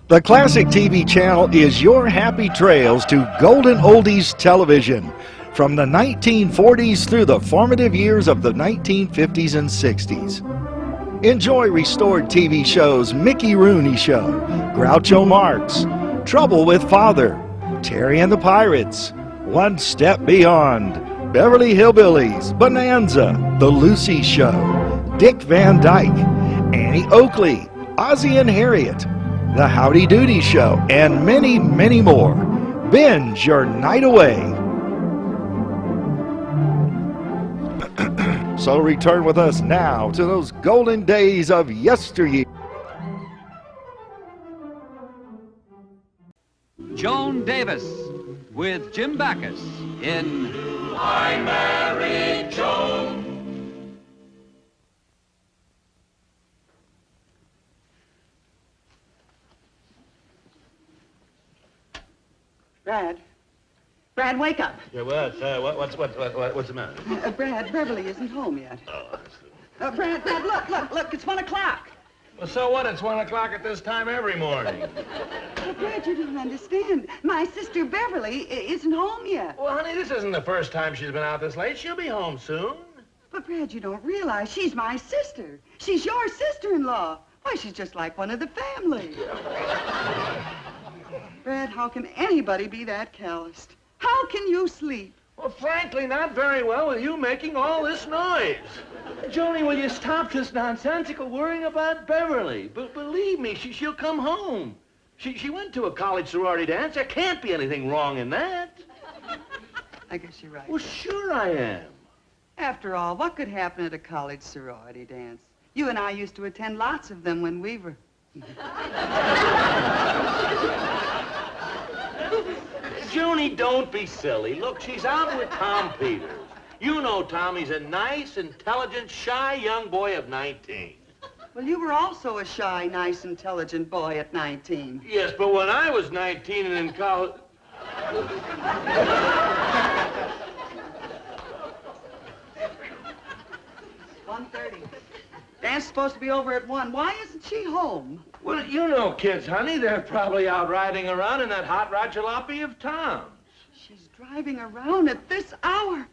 The Classic TV channel is your happy trails to golden oldies television from the 1940s through the formative years of the 1950s and 60s. Enjoy restored TV shows Mickey Rooney Show, Groucho Marx, Trouble with Father, Terry and the Pirates, One Step Beyond, Beverly Hillbillies, Bonanza, The Lucy Show, Dick Van Dyke, Annie Oakley, Ozzie and Harriet, The Howdy Doody Show, and many, many more. Binge your night away. So return with us now to those golden days of yesteryear. Joan Davis with Jim Backus in I Married Joan. Brad, wake up. Yeah, what's the matter? Brad, Beverly isn't home yet. Oh, Brad, look, it's 1 o'clock. well, so what? It's 1 o'clock at this time every morning. Well, Brad, you don't understand. My sister Beverly isn't home yet. Well, honey, this isn't the first time she's been out this late. She'll be home soon. But, Brad, you don't realize she's my sister. She's your sister-in-law. Why, she's just like one of the family. Brad, how can anybody be that calloused? How can you sleep? Well, frankly, not very well with you making all this noise. Joni, will you stop this nonsensical worrying about Beverly? Believe me, she'll come home. She went to a college sorority dance. There can't be anything wrong in that. I guess you're right. Well, sure I am. After all, what could happen at a college sorority dance? You and I used to attend lots of them when we were... Joni, don't be silly. Look, she's out with Tom Peters. You know Tommy's a nice, intelligent, shy young boy of 19. Well, you were also a shy, nice, intelligent boy at 19. Yes, but when I was 19 and in college... 1:30. Dance is supposed to be over at 1. Why isn't she home? Well, you know kids, honey. They're probably out riding around in that hot rod jalopy of Tom's. She's driving around at this hour.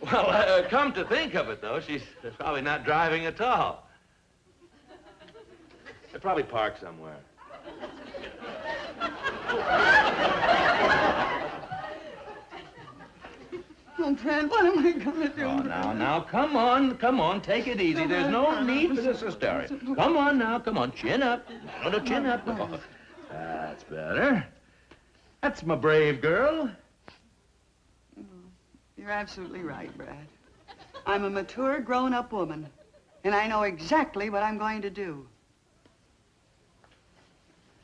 Well, come to think of it, though, she's probably not driving at all. They're probably parked somewhere. Oh, Brad, what am I going to do? Oh, now, come on, take it easy. There's no need for this hysteria. Come on, chin up. No, chin up. Oh, that's better. That's my brave girl. You're absolutely right, Brad. I'm a mature, grown-up woman, and I know exactly what I'm going to do.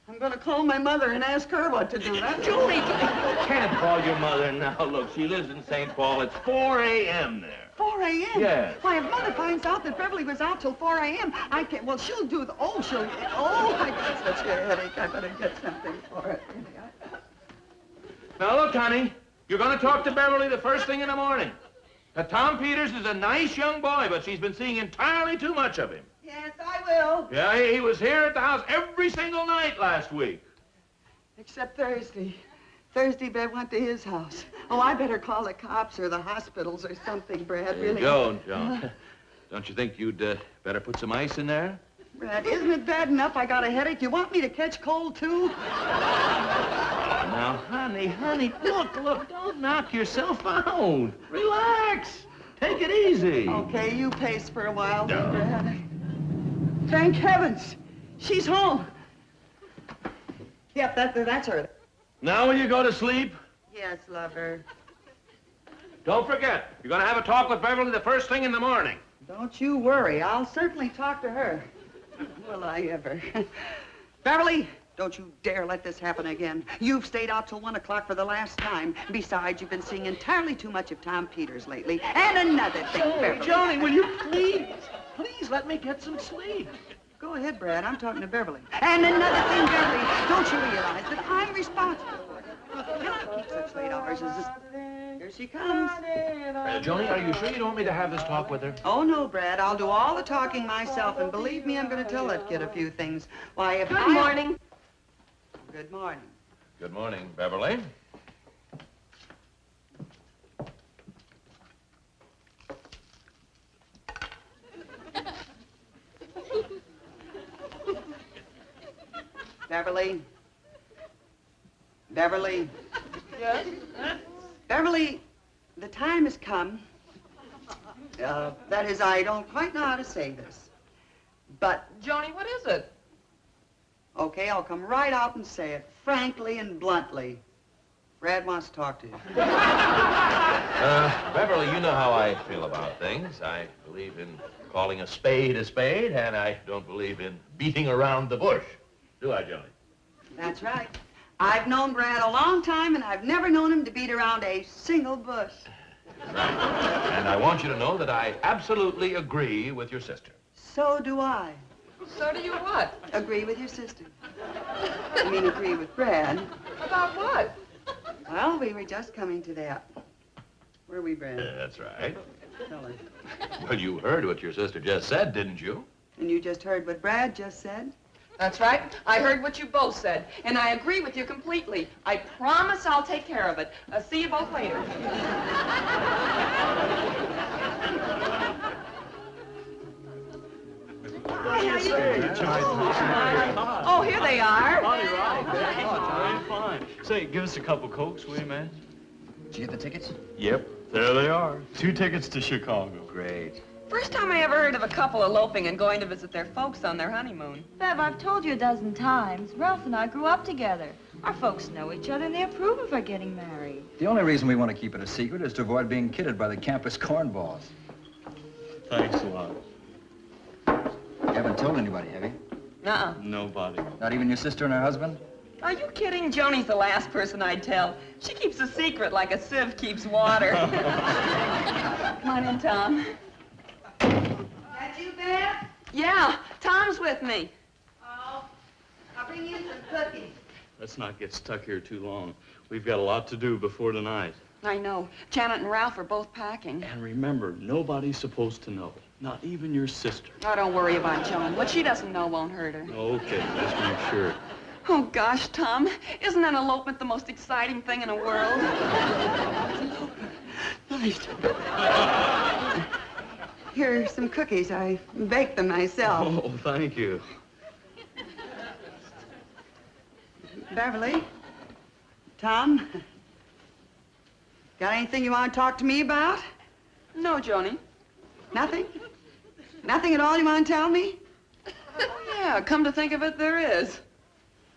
I'm going to call my mother and ask her what to do. That's Julie, you can't call your mother now. Look, she lives in St. Paul. It's 4 a.m. there. 4 a.m.? Yes. Why, if Mother finds out that Beverly was out till 4 a.m., I can't... Well, she'll do the... Oh, I got such a headache. I better get something for it. Now, look, honey, you're going to talk to Beverly the first thing in the morning. Now, Tom Peters is a nice young boy, but she's been seeing entirely too much of him. Yes, I will. Yeah, he was here at the house every single night last week. Except Thursday. Thursday, Bev went to his house. Oh, I better call the cops or the hospitals or something, Brad, really. Joan, don't you think you'd better put some ice in there? Brad, isn't it bad enough I got a headache? You want me to catch cold, too? Now, honey, look, don't knock yourself out. Relax. Take it easy. Okay, you pace for a while, then, Brad. Thank heavens. She's home. Yep, that's her. Now will you go to sleep? Yes, lover. Don't forget, you're going to have a talk with Beverly the first thing in the morning. Don't you worry. I'll certainly talk to her. Will I ever? Beverly, don't you dare let this happen again. You've stayed out till 1 o'clock for the last time. Besides, you've been seeing entirely too much of Tom Peters lately. And another thing, Beverly. Joni, will you please let me get some sleep? Go ahead, Brad. I'm talking to Beverly. And another thing, Beverly, don't you realize that I'm responsible for it? Look, cannot keep such late hours as this. Here she comes. Joni, are you sure you don't want me to have this talk with her? Oh, no, Brad. I'll do all the talking myself, and believe me, I'm going to tell that kid a few things. Why, if Good morning. Good morning. Good morning, Beverly. Beverly. Beverly. Yes? Beverly, the time has come. That is, I don't quite know how to say this. But, Joni, what is it? okay, I'll come right out and say it, frankly and bluntly. Brad wants to talk to you. Beverly, you know how I feel about things. I believe in calling a spade, and I don't believe in beating around the bush. Do I, Joni? That's right. I've known Brad a long time, and I've never known him to beat around a single bush. Right. And I want you to know that I absolutely agree with your sister. So do I. So do you what? Agree with your sister. I mean, agree with Brad. About what? Well, we were just coming to that. Were we, Brad? That's right. Tell her. Well, you heard what your sister just said, didn't you? And you just heard what Brad just said? That's right. I heard what you both said, and I agree with you completely. I promise I'll take care of it. See you both later. Oh, here they are. Very fine. Say, give us a couple Cokes, will you, man? Did you get the tickets? Yep, there they are. 2 tickets to Chicago. Great. First time I ever heard of a couple eloping and going to visit their folks on their honeymoon. Bev, I've told you a dozen times. Ralph and I grew up together. Our folks know each other, and they approve of our getting married. The only reason we want to keep it a secret is to avoid being kidded by the campus cornballs. Thanks a lot. You haven't told anybody, have you? Uh-uh. Nobody. Not even your sister and her husband? Are you kidding? Joni's the last person I'd tell. She keeps a secret like a sieve keeps water. Come on in, Tom. That you, Bev? Yeah, Tom's with me. Oh, I'll bring you some cookies. Let's not get stuck here too long. We've got a lot to do before tonight. I know. Janet and Ralph are both packing. And remember, nobody's supposed to know. Not even your sister. Oh, don't worry about Joan. What she doesn't know won't hurt her. Okay, just make sure. Oh, gosh, Tom. Isn't an elopement the most exciting thing in the world? Nice. Here are some cookies. I baked them myself. Oh, thank you. Beverly? Tom? Got anything you want to talk to me about? No, Joni. Nothing? Nothing at all you want to tell me? Oh, yeah, come to think of it, there is.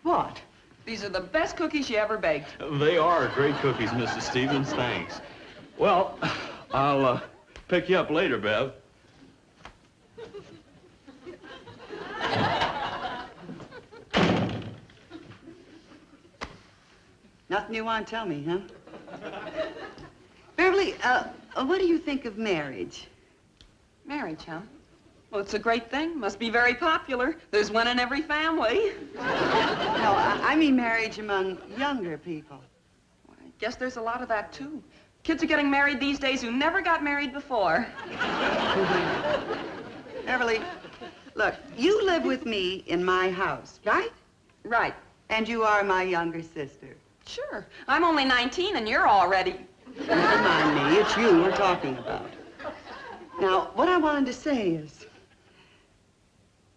What? These are the best cookies you ever baked. They are great cookies, Mrs. Stevens. Thanks. Well, I'll pick you up later, Bev. Nothing you want to tell me, huh? Beverly, what do you think of marriage? Marriage, huh? Well, it's a great thing. Must be very popular. There's one in every family. No, I mean marriage among younger people. Well, I guess there's a lot of that, too. Kids are getting married these days who never got married before. Beverly, look, you live with me in my house, right? Right. And you are my younger sister. Sure. I'm only 19 and you're already... Never mind me, it's you we're talking about. Now, what I wanted to say is,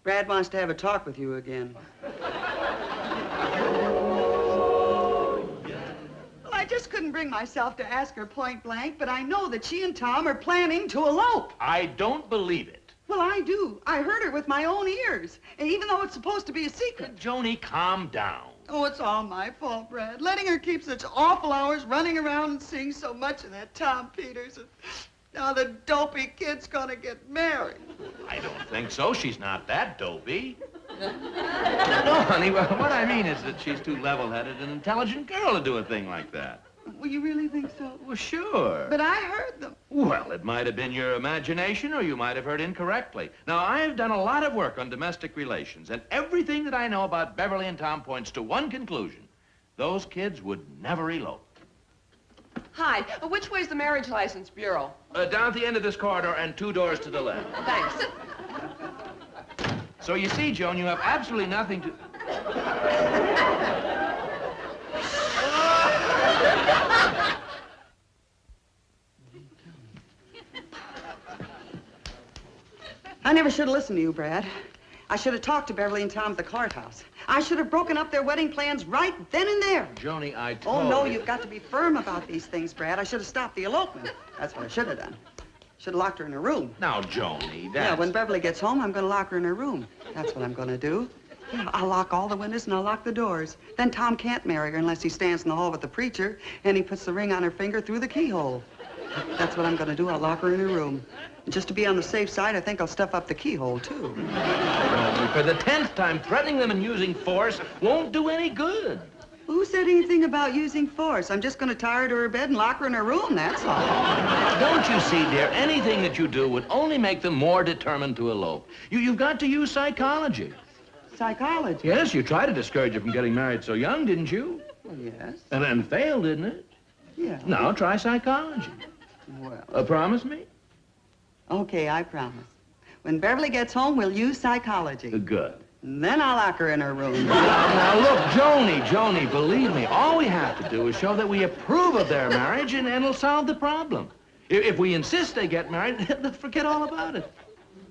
Brad wants to have a talk with you again. Well, I just couldn't bring myself to ask her point blank, but I know that she and Tom are planning to elope. I don't believe it. Well, I do. I heard her with my own ears, even though it's supposed to be a secret. Joni, calm down. Oh, it's all my fault, Brad. Letting her keep such awful hours running around and seeing so much of that Tom Peters. And now the dopey kid's gonna get married. I don't think so. She's not that dopey. No, honey, what I mean is that she's too level-headed and intelligent girl to do a thing like that. Well, you really think so? Well, sure. But I heard them. Well, it might have been your imagination, or you might have heard incorrectly. Now, I've done a lot of work on domestic relations, and everything that I know about Beverly and Tom points to one conclusion. Those kids would never elope. Hi. Which way's the marriage license bureau? Down at the end of this corridor and 2 doors to the left. Thanks. So you see, Joan, you have absolutely nothing to... I never should have listened to you, Brad. I should have talked to Beverly and Tom at the courthouse. I should have broken up their wedding plans right then and there. Joni, I told Oh, no, you... you've got to be firm about these things, Brad. I should have stopped the elopement. That's what I should have done. Should have locked her in her room. Now, Joni, that's... Yeah, when Beverly gets home, I'm going to lock her in her room. That's what I'm going to do. Yeah, I'll lock all the windows and I'll lock the doors. Then Tom can't marry her unless he stands in the hall with the preacher and he puts the ring on her finger through the keyhole. That's what I'm going to do. I'll lock her in her room. And just to be on the safe side, I think I'll stuff up the keyhole, too. For the 10th time, threatening them and using force won't do any good. Who said anything about using force? I'm just going to tie her to her bed and lock her in her room, that's all. Don't you see, dear, anything that you do would only make them more determined to elope. You've got to use psychology. Psychology? Yes, you tried to discourage her from getting married so young, didn't you? Well, yes. And then failed, didn't it? Yeah. Now try psychology. Well. Promise me? Okay, I promise. When Beverly gets home, we'll use psychology. Good. And then I'll lock her in her room. Now, look, Joni, believe me, all we have to do is show that we approve of their marriage and it'll solve the problem. If we insist they get married, let's forget all about it.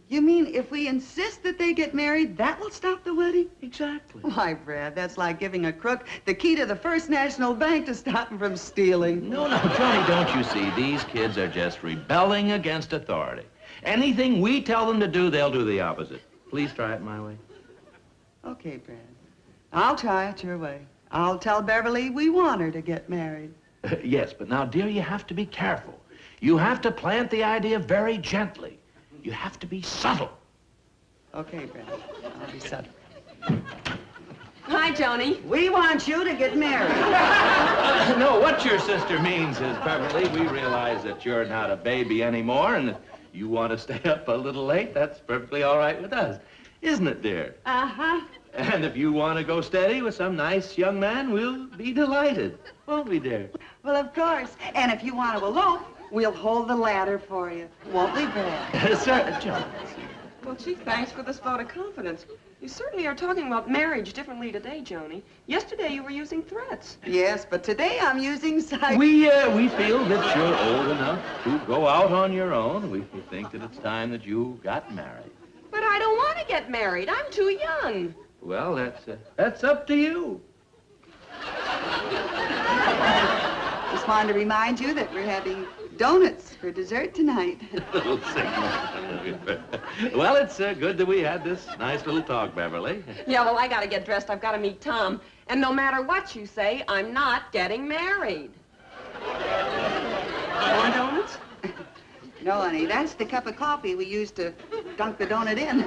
You mean if we insist that they get married, that will stop the wedding? Exactly. Why, Brad, that's like giving a crook the key to the First National Bank to stop him from stealing. No, Joni, don't you see? These kids are just rebelling against authority. Anything we tell them to do, they'll do the opposite. Please try it my way. Okay, Brad. I'll try it your way. I'll tell Beverly we want her to get married. Yes, but now, dear, you have to be careful. You have to plant the idea very gently. You have to be subtle. Okay, Brad. I'll be subtle. Hi, Joni. We want you to get married. No, what your sister means is, Beverly, we realize that you're not a baby anymore, and if you want to stay up a little late, that's perfectly all right with us. Isn't it, dear? Uh-huh. And if you want to go steady with some nice young man, we'll be delighted. Won't we, dear? Well, of course. And if you want to elope, we'll hold the ladder for you. Won't we, Brad? Sir, John. Well, Chief, thanks for this vote of confidence. You certainly are talking about marriage differently today, Joni. Yesterday you were using threats. Yes, but today I'm using We feel that you're old enough to go out on your own. We think that it's time that you got married. But I don't want to get married. I'm too young. Well, that's up to you. Just wanted to remind you that we're having donuts for dessert tonight. Little signal. Well, it's good that we had this nice little talk, Beverly. Yeah, well, I got to get dressed. I've got to meet Tom. And no matter what you say, I'm not getting married. More donuts? No, honey, that's the cup of coffee we used to dunk the donut in.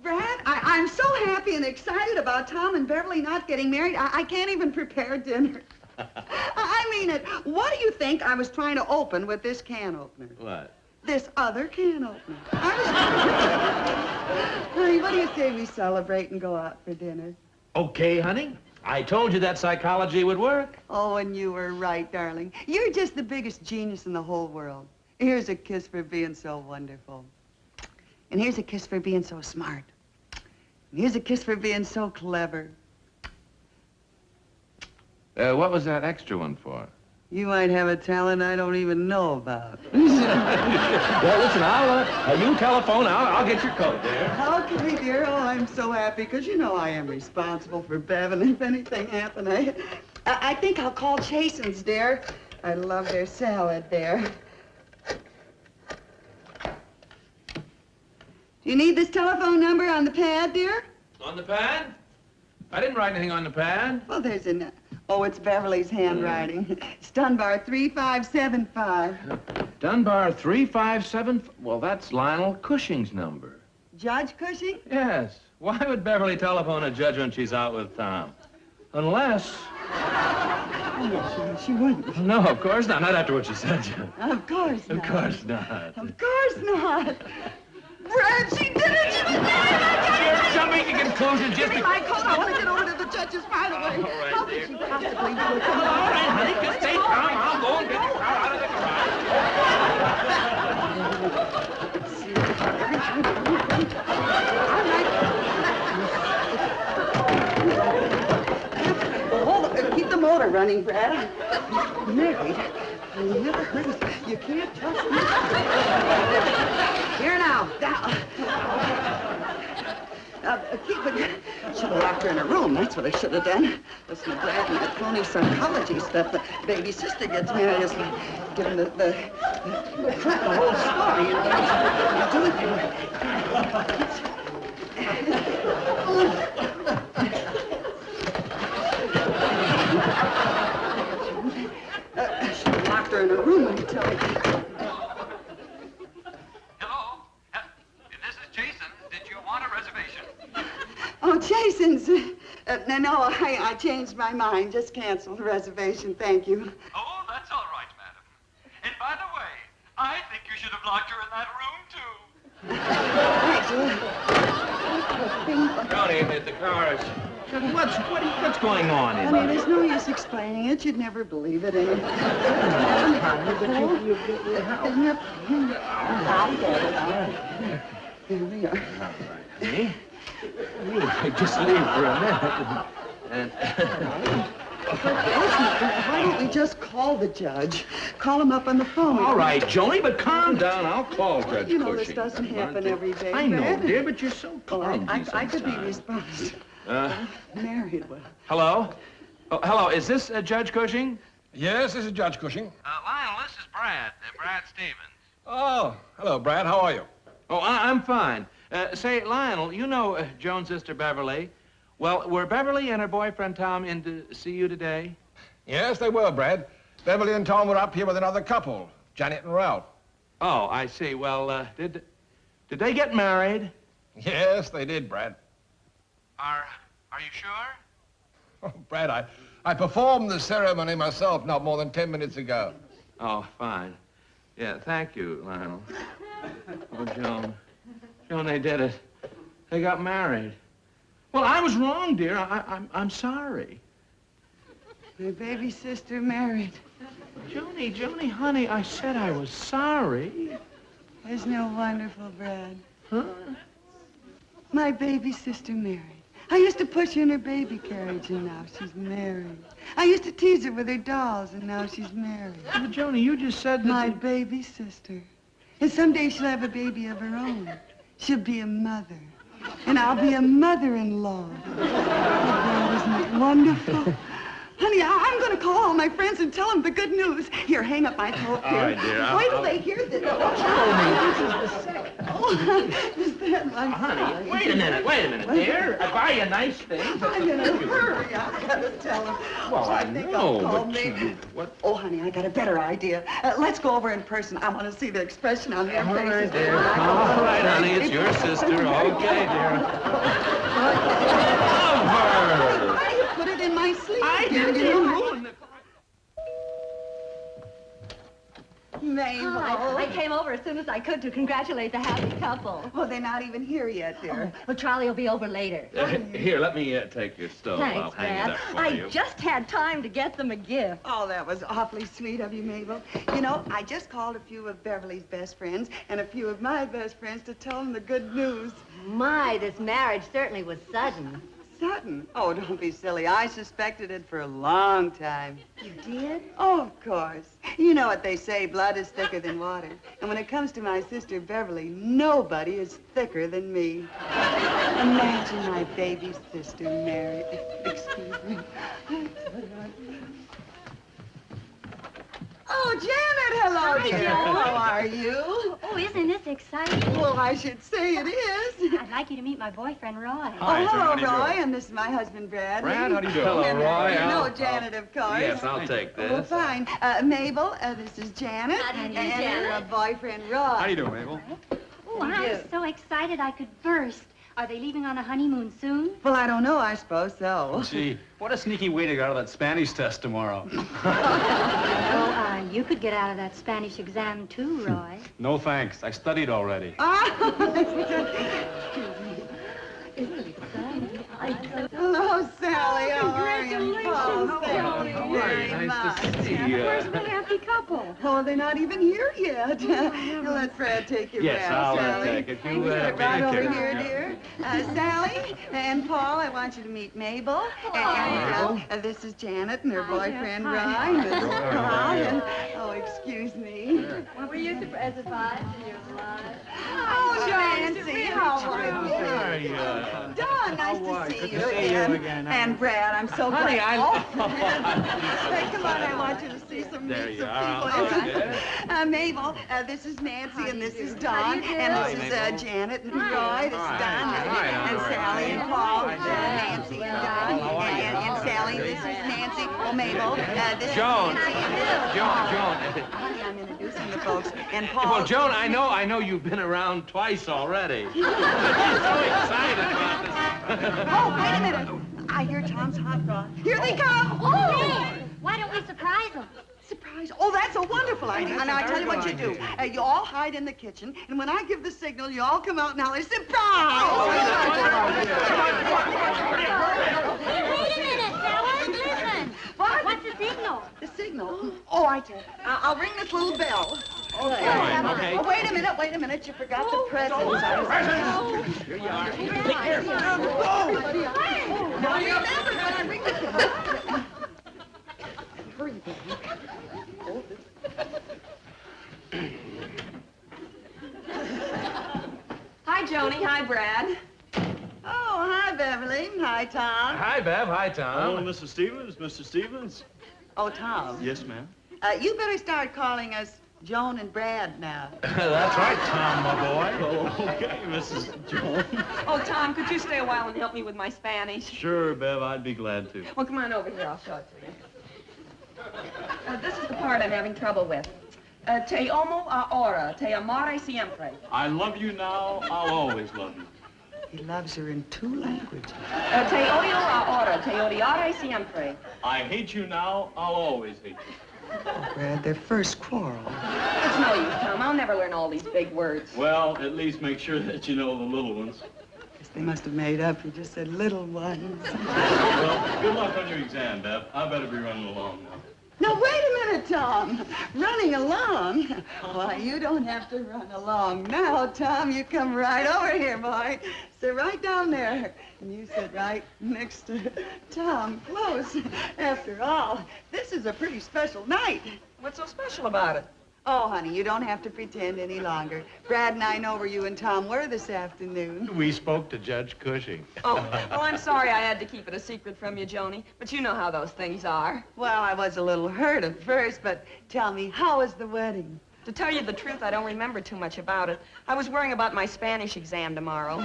Brad, I'm so happy and excited about Tom and Beverly not getting married, I can't even prepare dinner. I mean it. What do you think I was trying to open with this can opener? What? This other can opener. Honey, what do you say we celebrate and go out for dinner? Okay, honey. I told you that psychology would work. Oh, and you were right, darling. You're just the biggest genius in the whole world. Here's a kiss for being so wonderful. And here's a kiss for being so smart. And here's a kiss for being so clever. What was that extra one for? You might have a talent I don't even know about. Well, listen, you telephone, I'll get your coat there. Okay, dear. Oh, I'm so happy, because you know I am responsible for Bev, and if anything happened, I think I'll call Chasen's, dear. I love their salad there. Do you need this telephone number on the pad, dear? On the pad? I didn't write anything on the pad. Well, there's an... Oh, it's Beverly's handwriting. It's Dunbar 3575. Dunbar 357... Well, that's Lionel Cushing's number. Judge Cushing? Yes. Why would Beverly telephone a judge when she's out with Tom? Unless... Oh, yes, she wouldn't. No, of course not. Not after what she said, Judge. Of course not. Of course not. Of course not. Brad, she did it! She was married! You're jumping to conclusions just Give me my coat. I want to get over to the judge's by the way. All right, How dear. could she possibly do it? All right, honey, just stay calm. I'll go and get the car out of the Hold on. Keep the motor running, Brad. Married? I never heard of it. You can't trust me. Here now. Keep it. Should have locked her in her room. That's what I should have done. Listen to Brad and that phony psychology stuff. The baby sister gets married. It's like giving the whole story. You know, do it. I should have locked her in her room and tell her. Hello? This is Jason. Did you want a reservation? Oh, Jason's. No, I changed my mind. Just cancel the reservation. Thank you. Oh, that's all right, madam. And by the way, I think you should have locked her in that room, too. Johnny, the car is... What's going on in Honey, there's no use explaining it. You'd never believe it. Honey, but you I'll get it. Here we are. Me? Just leave for a minute. And... Why don't we just call the judge? Call him up on the phone. All right, Joni, but calm down. I'll call Judge You know, Cushing. this doesn't happen every day, I know, Brad. dear, but you're so clumsy I could be sometimes. responsible. Married, well. Hello? Oh, hello, is this Judge Cushing? Yes, this is Judge Cushing. Lionel, this is Brad. Brad Stevens. Oh, hello, Brad. How are you? Oh, I'm fine. Say, Lionel, you know Joan's sister Beverly. Well, were Beverly and her boyfriend Tom in to see you today? Yes, they were, Brad. Beverly and Tom were up here with another couple, Janet and Ralph. Oh, I see. Well, did they get married? Yes, they did, Brad. Are you sure? Oh, Brad, I performed the ceremony myself not more than 10 minutes ago. Oh, fine. Yeah, thank you, Lionel. Oh, Joan, they did it. They got married. Well, I was wrong, dear. I'm sorry. My baby sister married. Joni, honey, I said I was sorry. Isn't it wonderful, Brad? Huh? My baby sister married. I used to push her in her baby carriage, and now she's married. I used to tease her with her dolls, and now she's married. But, Joni, you just said that... My baby sister. And someday she'll have a baby of her own. She'll be a mother. And I'll be a mother-in-law. Oh, God, isn't it wonderful? Honey, I'm going to call all my friends and tell them the good news. Here, hang up my coat here. All right, dear. Wait till they hear this. This is the second. Oh, is that my Honey, wait a minute, dear. I buy you nice things. I'm in a hurry. I've got to tell them. Well, I think know, I'll call but maybe. what? Oh, honey, I got a better idea. Let's go over in person. I want to see the expression on their All faces. right, dear. All right, honey, it's your sister. Okay, dear. Overheard. Why do you put it in my sleeve? I didn't ruin it. Mabel. Hi. I came over as soon as I could to congratulate the happy couple. Well, they're not even here yet, dear. Well, Charlie will be over later. Here, let me take your stove. I'll Thanks, hang it Dad. up for I you. just had time to get them a gift. Oh, that was awfully sweet of you, Mabel. You know, I just called a few of Beverly's best friends and a few of my best friends to tell them the good news. My, this marriage certainly was sudden. Sudden? Oh, don't be silly. I suspected it for a long time. You did? Oh, of course. You know what they say, blood is thicker than water. And when it comes to my sister Beverly, nobody is thicker than me. Imagine my baby sister married. Excuse me. Oh, Janet, hello, Hi, dear. Joan. How are you? Oh, isn't this exciting? Well, I should say it is. I'd like you to meet my boyfriend, Roy. Hi, Oh, Joan. hello, How do you do? Roy, and this is my husband, Brad. Brad, how do you do? Hello, And, Roy. You know I'll- Janet, of course. Yes, I'll take Well, this. fine. Mabel, this is Janet. How do you do, and her Janet? boyfriend, Roy. How do you do, Mabel? Oh, I'm so excited I could burst. Are they leaving on a honeymoon soon? Well, I don't know. I suppose so. Gee, what a sneaky way to get out of that Spanish test tomorrow. Well, you could get out of that Spanish exam too, Roy. No thanks. I studied already. Hello, Sally. How are you? Oh, thank you very much. Where's my happy couple? Oh, they're not even here yet. Let Fred take your Yes, bath, I'll Sally. take it. You Right over take here, it. dear. Sally and Paul, I want you to meet Mabel. And this is Janet and her boyfriend, Ryan. This is Paul. And, oh, excuse me. Were you as advised in your life? Oh, Nancy, how are you? Don, nice to see you again. And Brad, I'm so glad. Hey, come on, I want you to see some people. Mabel, this is Nancy, and this is Don, and this is Janet and Roy. This is Don, and Sally and Paul, Nancy and Don, and Sally. This is Nancy. Oh, Mabel, this is Joan. Nancy. Joan. Honey, I'm introducing the folks. And Paul. Well, Joan, I know you've been around twice already. I'm so excited about this. Oh, wait a minute. I hear Tom's hot rod. Here they come. Oh! Why don't we surprise them? Surprise. Oh, that's a wonderful idea. And I tell you what you do. You all hide in the kitchen, and when I give the signal, you all come out and holler, surprise! Wait a minute, fellas. Listen. What? What's the signal? The signal? Oh, I'll ring this little bell. Okay. Oh, wait a minute. You forgot the presents. Here you are. Now remember when I ring the bell. Hurry, baby. Hi, Joni. Hi, Brad. Oh, hi, Beverly. Hi, Tom. Hi, Bev. Hi, Tom. Hello, Mrs. Stevens. Mr. Stevens. Oh, Tom. Yes, ma'am. You better start calling us Joan and Brad now. That's right, Tom, my boy. Oh, okay, Mrs. Jones. Oh, Tom, could you stay a while and help me with my Spanish? Sure, Bev, I'd be glad to. Well, come on over here. I'll show it to you. This is the part I'm having trouble with. Te amo ahora, te amaré siempre. I love you now, I'll always love you. He loves her in 2 languages. Te odio ahora, te odiaré siempre. I hate you now, I'll always hate you. Oh, Brad, their first quarrel. It's no use, Tom. I'll never learn all these big words. Well, at least make sure that you know the little ones. Guess they must have made up. You just said little ones. Well, good luck on your exam, Bev. I better be running along now. Now, wait a minute, Tom. Running along? Why, you don't have to run along now, Tom. You come right over here, boy. Sit right down there. And you sit right next to Tom, close. After all, this is a pretty special night. What's so special about it? Oh, honey, you don't have to pretend any longer. Brad and I know where you and Tom were this afternoon. We spoke to Judge Cushing. Oh, well, I'm sorry I had to keep it a secret from you, Joni, but you know how those things are. Well, I was a little hurt at first, but tell me, how was the wedding? To tell you the truth, I don't remember too much about it. I was worrying about my Spanish exam tomorrow.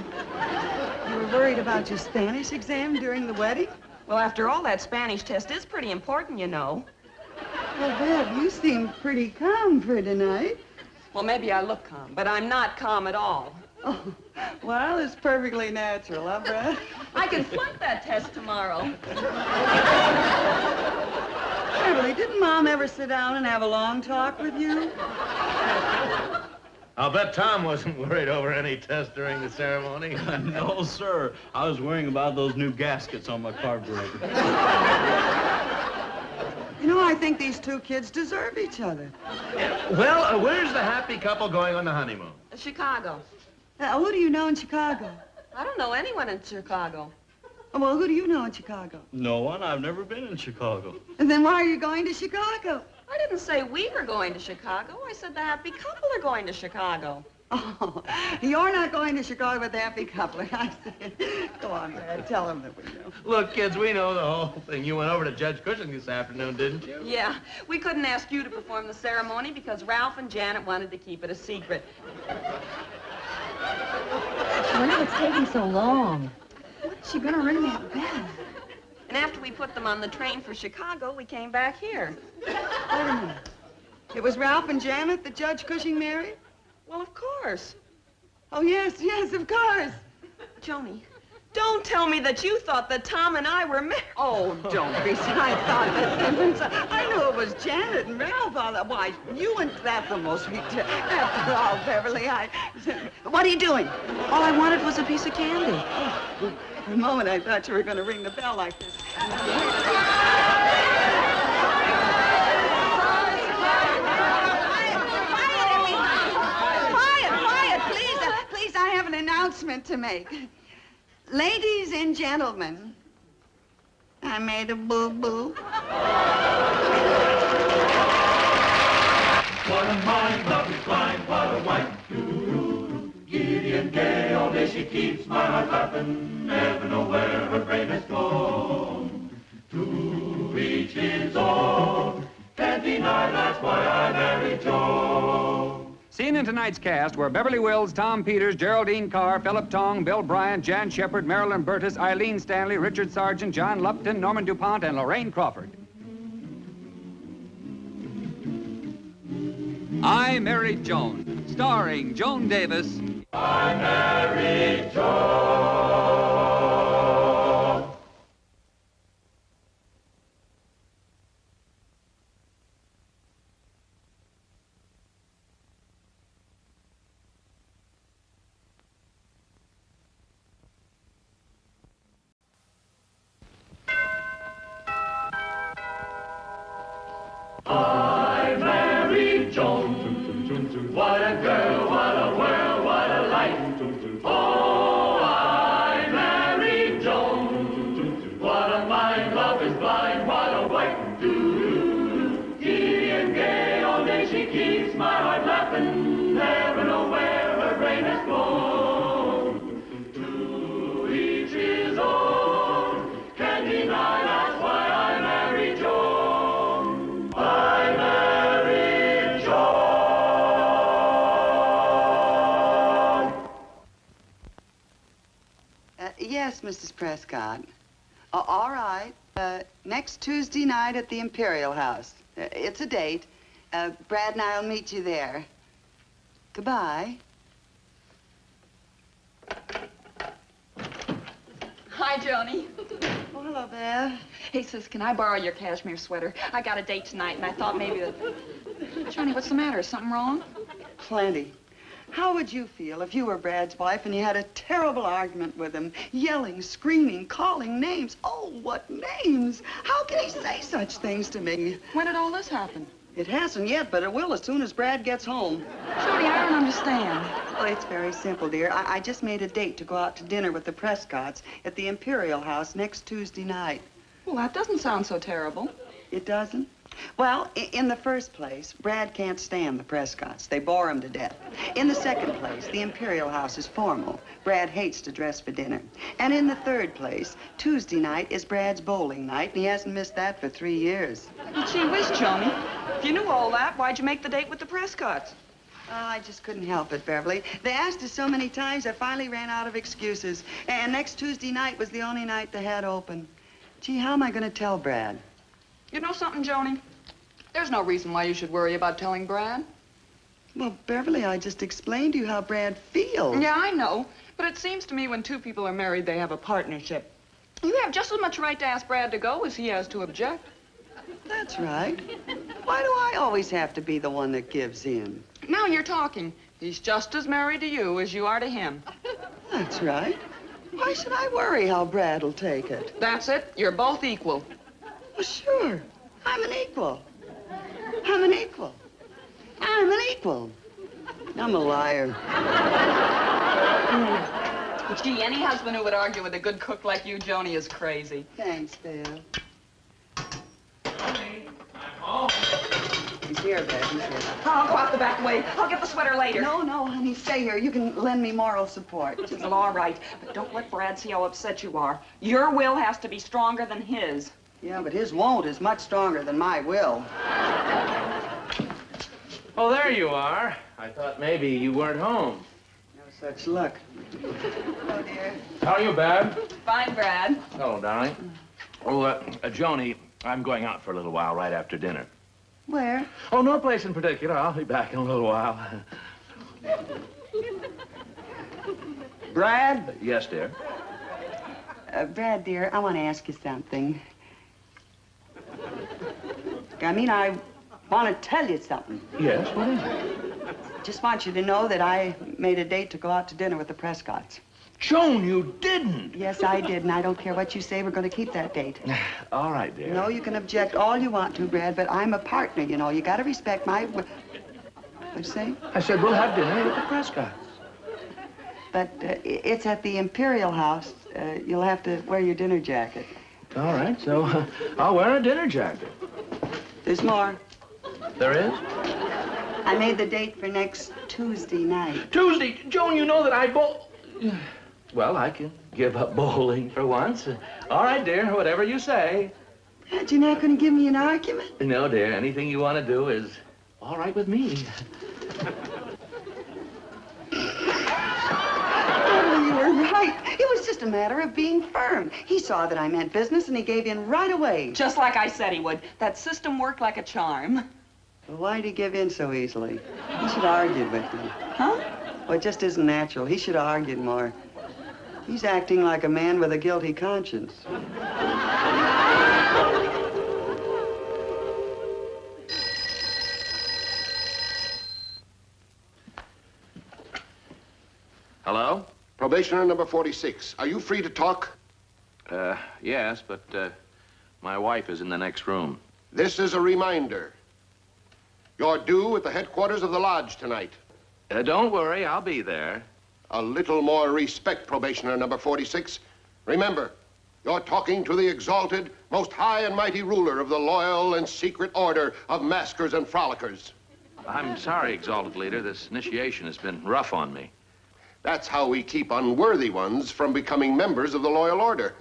You were worried about your Spanish exam during the wedding? Well, after all, that Spanish test is pretty important, you know. Well, Bev, you seem pretty calm for tonight. Well, maybe I look calm, but I'm not calm at all. Oh, well, it's perfectly natural, huh, Brad? I can flunk that test tomorrow. Beverly, didn't Mom ever sit down and have a long talk with you? I'll bet Tom wasn't worried over any test during the ceremony. No, sir. I was worrying about those new gaskets on my carburetor. You know, I think these 2 kids deserve each other. Well, where's the happy couple going on the honeymoon? Chicago. Who do you know in Chicago? I don't know anyone in Chicago. Well, who do you know in Chicago? No one. I've never been in Chicago. And then why are you going to Chicago? I didn't say we were going to Chicago. I said the happy couple are going to Chicago. Oh, you're not going to Chicago with the happy couple. I see. Go on, Brad. Tell them that we know. Look, kids, we know the whole thing. You went over to Judge Cushing this afternoon, didn't you? Yeah. We couldn't ask you to perform the ceremony because Ralph and Janet wanted to keep it a secret. I wonder what's taking so long. What's she gonna ring that bell? And after we put them on the train for Chicago, we came back here. Wait a minute. It was Ralph and Janet that Judge Cushing married? Well, of course. Oh, yes, of course. Joni, don't tell me that you thought that Tom and I were married. Oh, don't be so. I thought that. I knew it was Janet and Ralph. Why, you and that's the most ridiculous. After all, Beverly, What are you doing? All I wanted was a piece of candy. Oh, for a moment, I thought you were going to ring the bell like this. Please, I have an announcement to make. Ladies and gentlemen, I made a boo-boo. What a mind, love is blind, what a wife. Giddy and gay, all day she keeps my heart laughing. Never know where her brain has gone. To each his own. Can't deny that's why I married Joan. Seen in tonight's cast were Beverly Wills, Tom Peters, Geraldine Carr, Philip Tong, Bill Bryant, Jan Shepard, Marilyn Burtis, Eileen Stanley, Richard Sargent, John Lupton, Norman DuPont, and Lorraine Crawford. I Married Joan, starring Joan Davis. I married Joan. I married Joan. What a girl, what a world, what a life. Oh, I married Joan. What a mind, love is blind, what a wife. Giddy and gay, all day she keeps my heart laughing. Never know where her brain has gone. To each his own. Can't deny that's why I married Joan. I married Joan. Yes, Mrs. Prescott. All right. Next Tuesday night at the Imperial House. It's a date. Brad and I'll meet you there. Goodbye. Hi, Joni. Oh, hello, Bev. Hey, sis, can I borrow your cashmere sweater? I got a date tonight, and I thought maybe that... Joni, what's the matter? Is something wrong? Plenty. How would you feel if you were Brad's wife and you had a terrible argument with him, yelling, screaming, calling names? Oh, what names? How can he say such things to me? When did all this happen? It hasn't yet, but it will as soon as Brad gets home. Joni, I don't understand. Well, it's very simple, dear. I just made a date to go out to dinner with the Prescotts at the Imperial House next Tuesday night. Well, that doesn't sound so terrible. It doesn't? Well, in the first place, Brad can't stand the Prescotts. They bore him to death. In the second place, the Imperial House is formal. Brad hates to dress for dinner. And in the third place, Tuesday night is Brad's bowling night, and he hasn't missed that for 3 years. Well, gee whiz, Joni. If you knew all that, why'd you make the date with the Prescotts? Oh, I just couldn't help it, Beverly. They asked us so many times, I finally ran out of excuses. And next Tuesday night was the only night they had open. Gee, how am I going to tell Brad? You know something, Joni? There's no reason why you should worry about telling Brad. Well, Beverly, I just explained to you how Brad feels. Yeah, I know. But it seems to me when two people are married, they have a partnership. You have just as much right to ask Brad to go as he has to object. That's right. Why do I always have to be the one that gives in? Now you're talking. He's just as married to you as you are to him. That's right. Why should I worry how Brad'll take it? That's it. You're both equal. Well, sure. I'm an equal. I'm an equal. I'm an equal. I'm a liar. Gee, any husband who would argue with a good cook like you, Joni, is crazy. Thanks, Bill. Honey, I'm home. He's here, Bev. He's here. I'll go out the back way. I'll get the sweater later. No, honey, stay here. You can lend me moral support. Well, all right. But don't let Brad see how upset you are. Your will has to be stronger than his. Yeah, but his won't is much stronger than my will. Oh, there you are. I thought maybe you weren't home. No such luck. Hello, dear. How are you, Bab? Fine, Brad. Hello, darling. Oh, Joni, I'm going out for a little while right after dinner. Where? Oh, no place in particular. I'll be back in a little while. Brad? Yes, dear. Brad, dear, I want to ask you something. I want to tell you something. Yes, what is it? Just want you to know that I made a date to go out to dinner with the Prescotts. Joan, you didn't. Yes, I did, and I don't care what you say. We're going to keep that date. All right, dear. No, you can object all you want to, Brad, but I'm a partner, you know. You got to respect my... What'd you say? I said we'll have dinner with the Prescotts. But it's at the Imperial House. You'll have to wear your dinner jacket. All right, so I'll wear a dinner jacket. There's more. There is? I made the date for next Tuesday night. Tuesday? Joan, you know that I Well, I can give up bowling for once. All right, dear, whatever you say. But you're not going to give me an argument? No, dear, anything you want to do is all right with me. Oh, you were right. It was just a matter of being firm. He saw that I meant business, and he gave in right away. Just like I said he would. That system worked like a charm. Well, why'd he give in so easily? He should have argued with me. Huh? Well, it just isn't natural. He should have argued more. He's acting like a man with a guilty conscience. Hello? Probationer number 46. Are you free to talk? Yes, but my wife is in the next room. This is a reminder. You're due at the headquarters of the lodge tonight. Don't worry, I'll be there. A little more respect, probationer number 46. Remember, you're talking to the exalted, most high and mighty ruler of the loyal and secret order of maskers and frolickers. I'm sorry, exalted leader. This initiation has been rough on me. That's how we keep unworthy ones from becoming members of the loyal order.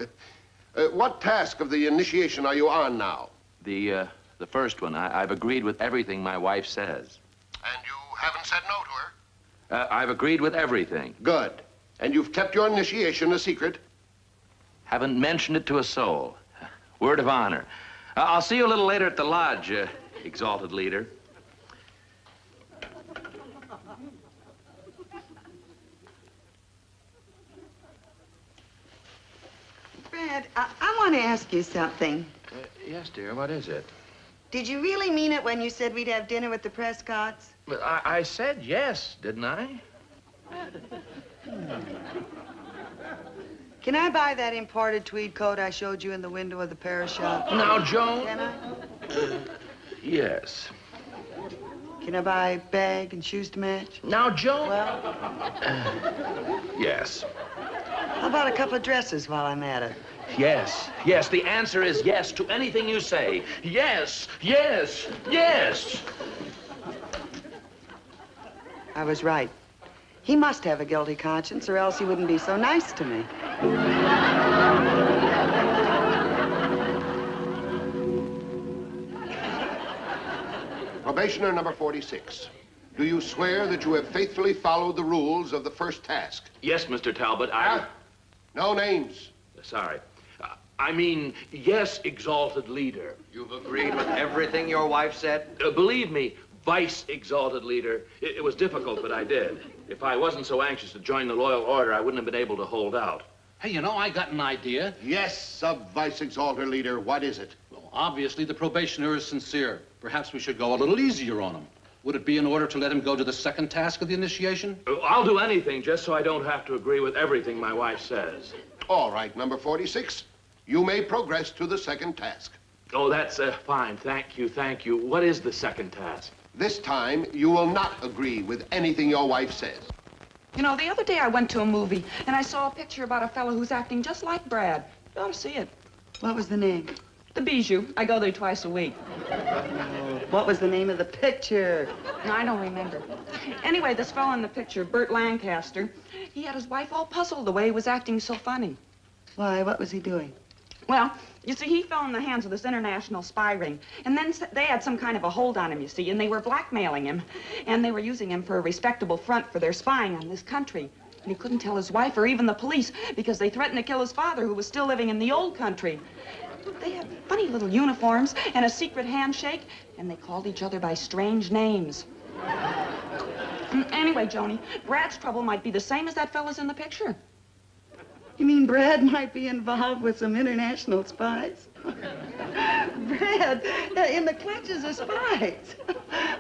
What task of the initiation are you on now? The first one. I've agreed with everything my wife says. And you haven't said no to her? I've agreed with everything. Good. And you've kept your initiation a secret? Haven't mentioned it to a soul. Word of honor. I'll see you a little later at the lodge, exalted leader. Brad, I want to ask you something. Yes, dear, what is it? Did you really mean it when you said we'd have dinner with the Prescotts? Well, I said yes, didn't I? Can I buy that imported tweed coat I showed you in the window of the Paris shop? Now, Joan. Can I? Yes. Can I buy a bag and shoes to match? Now, Joan. Well, Yes. how about a couple of dresses while I'm at it? Yes. Yes. The answer is yes to anything you say. Yes. Yes. Yes. I was right. He must have a guilty conscience, or else he wouldn't be so nice to me. Probationer number 46. Do you swear that you have faithfully followed the rules of the first task? Yes, Mr. Talbot, No names. Sorry. I mean, yes, exalted leader. You've agreed with everything your wife said? Believe me, vice exalted leader. It was difficult, but I did. If I wasn't so anxious to join the loyal order, I wouldn't have been able to hold out. Hey, you know, I got an idea. Yes, sub-vice exalted leader. What is it? Well, obviously, the probationer is sincere. Perhaps we should go a little easier on him. Would it be in order to let him go to the second task of the initiation? I'll do anything just so I don't have to agree with everything my wife says. All right, number 46. You may progress to the second task. Oh, that's fine. Thank you, thank you. What is the second task? This time, you will not agree with anything your wife says. You know, the other day I went to a movie, and I saw a picture about a fellow who's acting just like Brad. You ought to see it. What was the name? The Bijou. I go there twice a week. What was the name of the picture? I don't remember. Anyway, this fellow in the picture, Burt Lancaster, he had his wife all puzzled the way he was acting so funny. Why, what was he doing? Well, you see, he fell in the hands of this international spy ring. And then they had some kind of a hold on him, you see, and they were blackmailing him. And they were using him for a respectable front for their spying on this country. And he couldn't tell his wife or even the police because they threatened to kill his father, who was still living in the old country. They had funny little uniforms and a secret handshake, and they called each other by strange names. Anyway, Joni, Brad's trouble might be the same as that fella's in the picture. You mean Brad might be involved with some international spies? Brad, in the clutches of spies.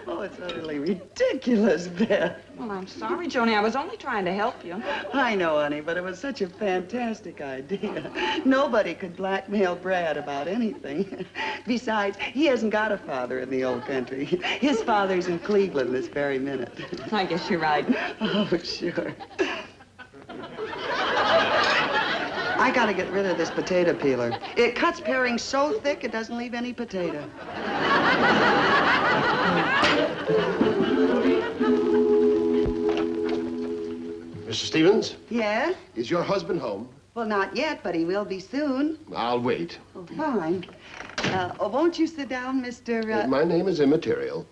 Oh, it's utterly ridiculous, Beth. Well, I'm sorry, Joni. I was only trying to help you. I know, honey, but it was such a fantastic idea. Nobody could blackmail Brad about anything. Besides, he hasn't got a father in the old country. His father's in Cleveland this very minute. I guess you're right. Oh, sure. I gotta get rid of this potato peeler. It cuts pairings so thick it doesn't leave any potato. Mr. Stevens? Yeah? Is your husband home? Well, not yet, but he will be soon. I'll wait. Oh, fine. Won't you sit down, Mr. My name is immaterial.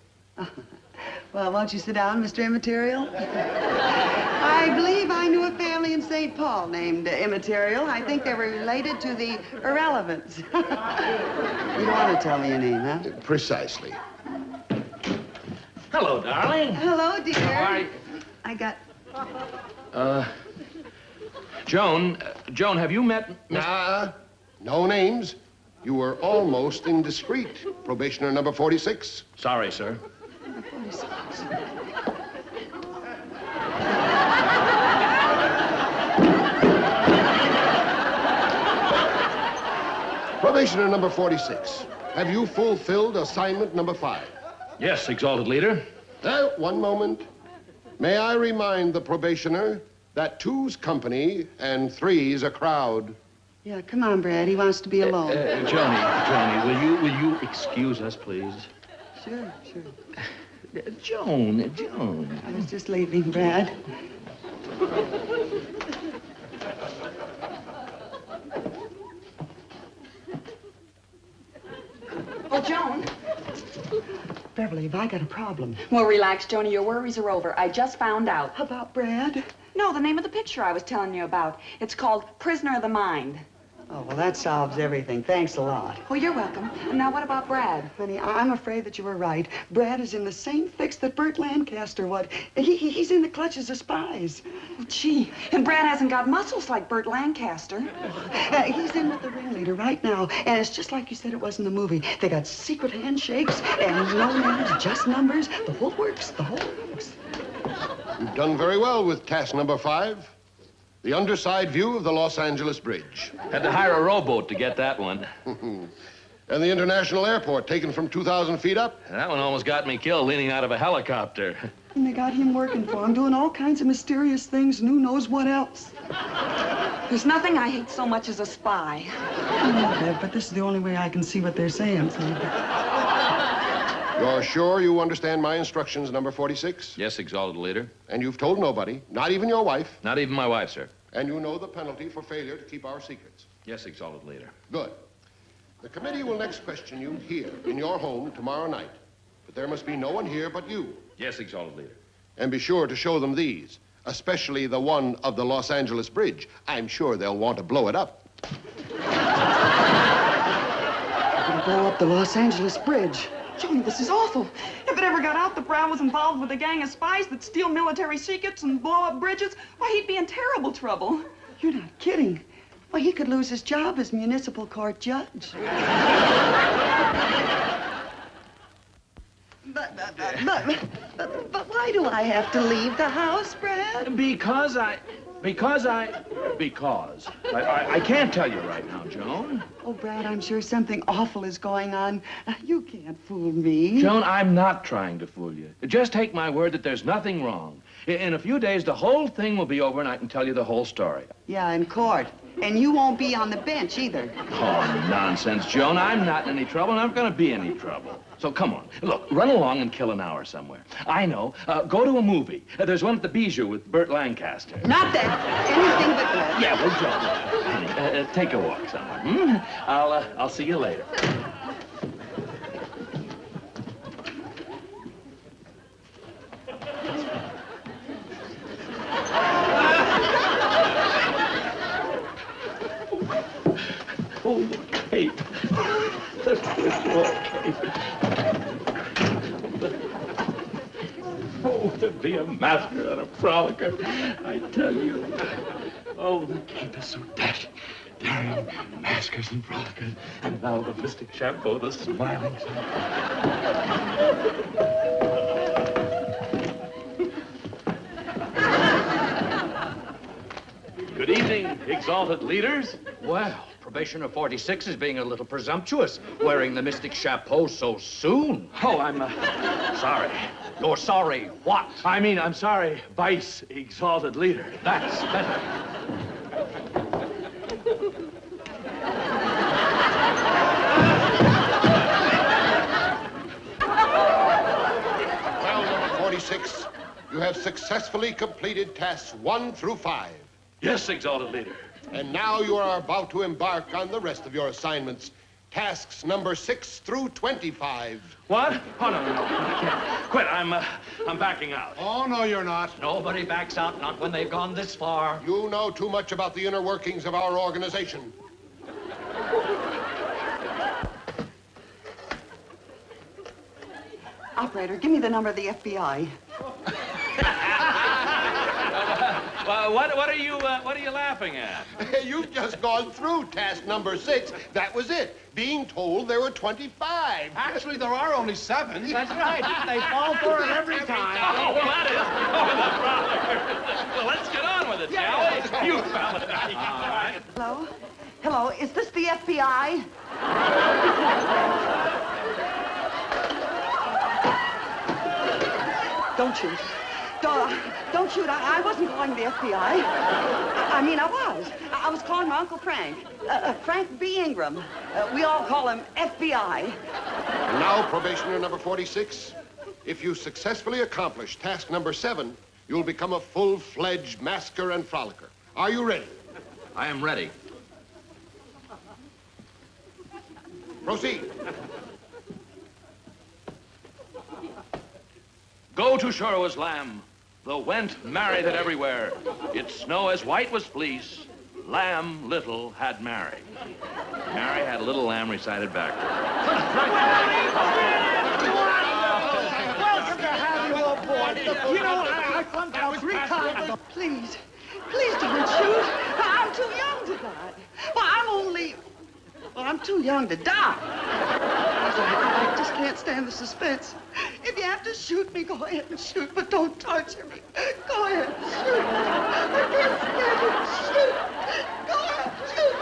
Well, won't you sit down, Mr. Immaterial? I believe I knew a family in St. Paul named Immaterial. I think they were related to the Irrelevants. You don't want to tell me your name, huh? Precisely. Hello, darling. Hello, dear. How are you? I got... Joan, have you met... Nah, no names. You were almost indiscreet. Probationer number 46. Sorry, sir. Probationer number 46. Have you fulfilled assignment number 5? Yes, exalted leader. One moment. May I remind the probationer that 2's company and 3's a crowd. Yeah, come on, Brad. He wants to be alone. Johnny, will you excuse us, please? Sure. Joan. I was just leaving, Brad. Oh, Joan. Beverly, have I got a problem? Well, relax, Joni. Your worries are over. I just found out. About Brad? No, the name of the picture I was telling you about. It's called Prisoner of the Mind. Oh, well, that solves everything. Thanks a lot. Well, you're welcome. And now what about Brad? Honey, I'm afraid that you were right. Brad is in the same fix that Burt Lancaster was. He's in the clutches of spies. Oh, gee, and Brad hasn't got muscles like Burt Lancaster. He's in with the ringleader right now, and it's just like you said it was in the movie. They got secret handshakes and no names, just numbers. The whole works. You've done very well with task number 5. The underside view of the Los Angeles Bridge. Had to hire a rowboat to get that one. And the international airport taken from 2,000 feet up? That one almost got me killed leaning out of a helicopter. And they got him working for him, doing all kinds of mysterious things, and who knows what else. There's nothing I hate so much as a spy. But this is the only way I can see what they're saying. You're sure you understand my instructions, number 46? Yes, exalted leader. And you've told nobody, not even your wife? Not even my wife, sir. And you know the penalty for failure to keep our secrets? Yes, exalted leader. Good. The committee will next question you here in your home tomorrow night. But there must be no one here but you. Yes, exalted leader. And be sure to show them these, especially the one of the Los Angeles Bridge. I'm sure they'll want to blow it up. We're gonna blow up the Los Angeles Bridge. Joni, this is awful. If it ever got out that Brad was involved with a gang of spies that steal military secrets and blow up bridges, why, he'd be in terrible trouble. You're not kidding. Why, he could lose his job as municipal court judge. But why do I have to leave the house, Brad? Because I can't tell you right now, Joan. Oh, Brad, I'm sure something awful is going on. You can't fool me. Joan, I'm not trying to fool you. Just take my word that there's nothing wrong. In a few days, the whole thing will be over and I can tell you the whole story. Yeah, in court. And you won't be on the bench either. Oh, nonsense, Joan. I'm not in any trouble and I'm going to be in any trouble. So come on. Look, run along and kill an hour somewhere. I know. Go to a movie. There's one at the Bijou with Burt Lancaster. Not that. Anything but that. Yeah, well, Joan, honey, take a walk somewhere. I'll see you later. Okay. Okay. Oh. to be a masker and a frolicker, I tell you. Oh, the Cape is so dashing. Daring, maskers and frolickers. And now the mystic chapeau, the smiling Good evening, exalted leaders. Well, Probationer 46 is being a little presumptuous, wearing the mystic chapeau so soon. Oh, I'm sorry. You're sorry what? I mean, I'm sorry, Vice Exalted Leader. That's better. Well, number 46, you have successfully completed tasks 1 through 5. Yes, Exalted Leader. And now you are about to embark on the rest of your assignments. Tasks number 6 through 25. What? Oh, no. I can't. Quit. I'm backing out. Oh, no, you're not. Nobody backs out, not when they've gone this far. You know too much about the inner workings of our organization. Operator, give me the number of the FBI. What are you laughing at? You've just gone through task number 6. That was it. Being told there were 25. Actually, there are only 7. That's right. They fall for it every time. Oh, well, that is the frolic. Well, let's get on with it, shall we? You fellas. All right. Hello? Hello, is this the FBI? Don't shoot. Don't shoot. I wasn't calling the FBI. I mean, I was. I was calling my Uncle Frank. Frank B. Ingram. We all call him FBI. And now, probationer number 46, if you successfully accomplish task number 7, you'll become a full-fledged masker and frolicker. Are you ready? I am ready. Proceed. Go to Shoro's lamb. The went married it everywhere. Its snow as white was fleece. Lamb little had Mary. Mary had a little lamb recited back. Welcome to have you aboard. You know, I flunked out 3 times. Please don't shoot. I'm too young to die. Well, I'm too young to die. I just can't stand the suspense. If you have to shoot me, go ahead and shoot, but don't torture me. Go ahead and shoot. I can't stand it. Shoot. Go ahead, shoot.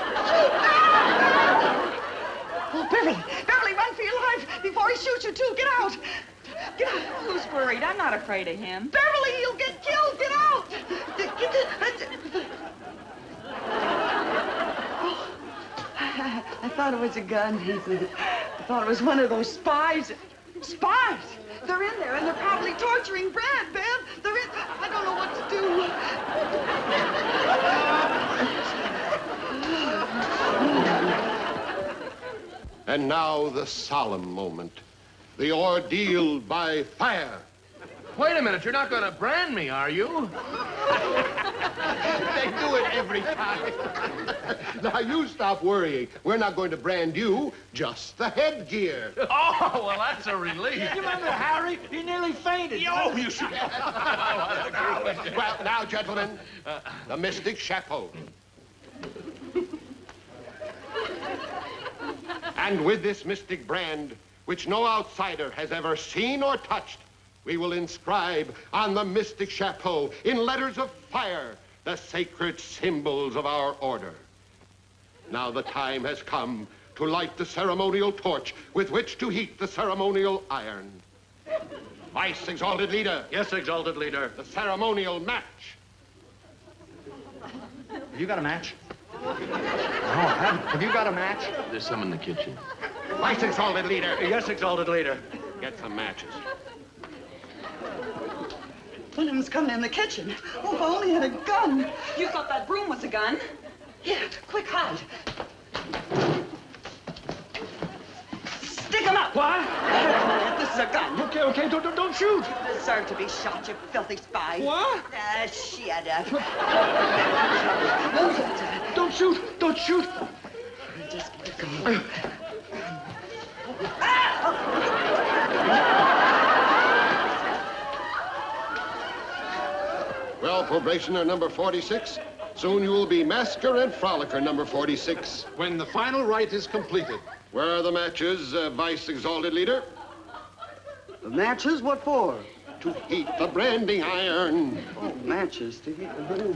Oh, Beverly, run for your life before he shoots you, too. Get out. Get out. Who's worried? I'm not afraid of him. Beverly, you'll get killed. Get out. I thought it was a gun. I thought it was one of those spies. Spies! They're in there, and they're probably torturing Brad, Bev. They're in... I don't know what to do. And now the solemn moment. The ordeal by fire. Wait a minute, you're not going to brand me, are you? They do it every time. Now, you stop worrying. We're not going to brand you, just the headgear. Oh, well, that's a relief. You remember Harry? He nearly fainted. Oh, you should... Well, now, gentlemen, the mystic chapeau. And with this mystic brand, which no outsider has ever seen or touched, we will inscribe on the mystic chapeau, in letters of fire, the sacred symbols of our order. Now the time has come to light the ceremonial torch with which to heat the ceremonial iron. Vice Exalted Leader. Yes, Exalted Leader. The ceremonial match. Have you got a match? No, I haven't. Have you got a match? There's some in the kitchen. Vice Exalted Leader. Yes, Exalted Leader. Get some matches. One of them's coming in the kitchen. Oh, if I only had a gun. You thought that broom was a gun? Yeah, quick, hide. Stick him up. What? This is a gun. Okay, don't shoot. You deserve to be shot, you filthy spy. What? Shut up. Don't shoot. Just let go. Well, probationer number 46, soon you will be masker and frolicker number 46. When the final rite is completed. Where are the matches, Vice Exalted Leader? The matches? What for? To heat the branding iron. Oh, matches to heat the...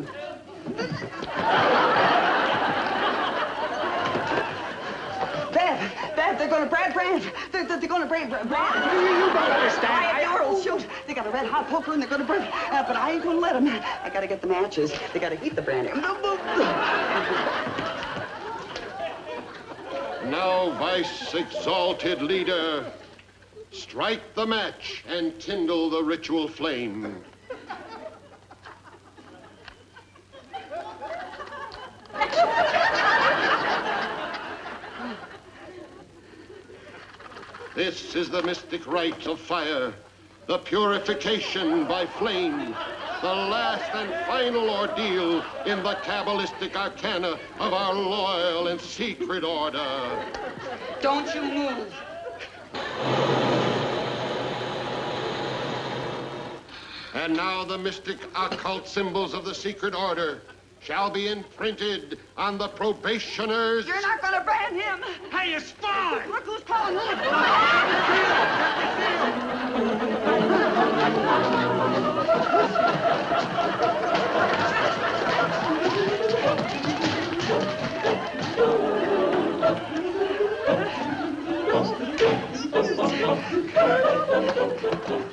Bev, they're going to brand. They're going to brand. You don't understand. Girls, shoot. They got a red hot poker and they're going to burn. But I ain't going to let them. I got to get the matches. They got to heat the branding. Now, Vice Exalted Leader, strike the match and kindle the ritual flame. This is the mystic rite of fire, the purification by flame, the last and final ordeal in the Kabbalistic arcana of our loyal and secret order. Don't you move. And now the mystic occult symbols of the secret order shall be imprinted on the probationers. You're not going to brand him. Hey, you spy! Look who's calling who.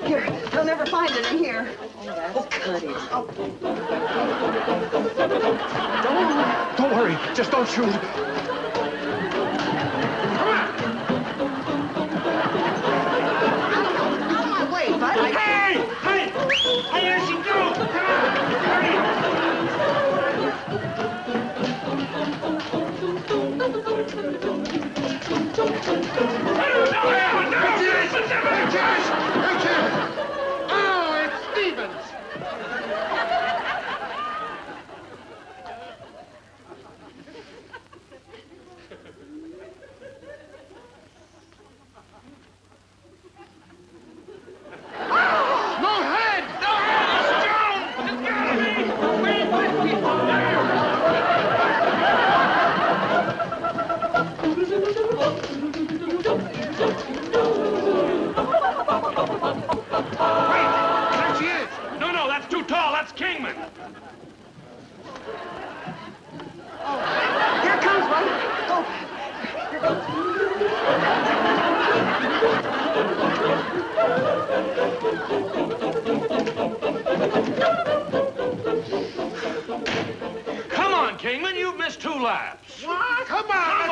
Here, they'll never find it in here. Oh, Cuddy. Oh. Don't worry. Just don't shoot. Out of my way, bud. Hey! Here she goes! Come on! Hurry! Oh, it's Stevens! Come on, Kingman, you've missed 2 laps. What? Come on!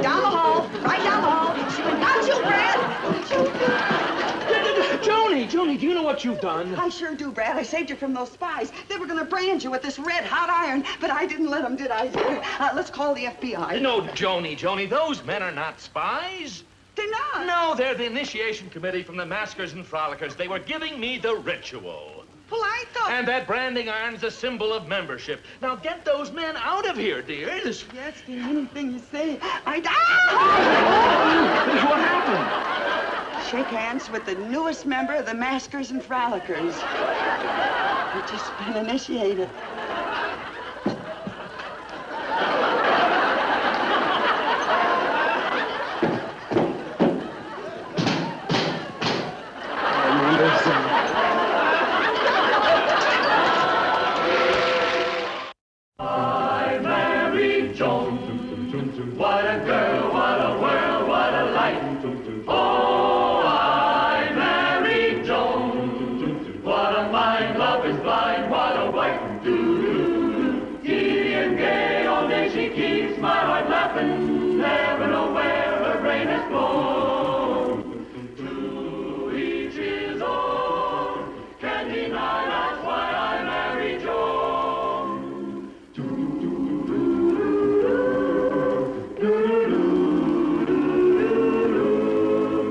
Down the hall, right down the hall. Not you, Brad. Joni, do you know what you've done? I sure do, Brad. I saved you from those spies. They were going to brand you with this red hot iron, but I didn't let them, did I, dear? Let's call the FBI. No, Joni, those men are not spies. They're not? No, they're the initiation committee from the Maskers and Frolickers. They were giving me the ritual. Well, I thought... And that branding iron's a symbol of membership. Now get those men out of here, dear. Yes, dear, anything you say. What happened? Shake hands with the newest member of the Maskers and Frolickers. We've just been initiated. I married Joan. What a girl, what a world, what a life. Oh, I married Joan. What a mind, love is blind, what a wife. Giddy and gay, all day she keeps my heart laughing. Never know where her brain has flown.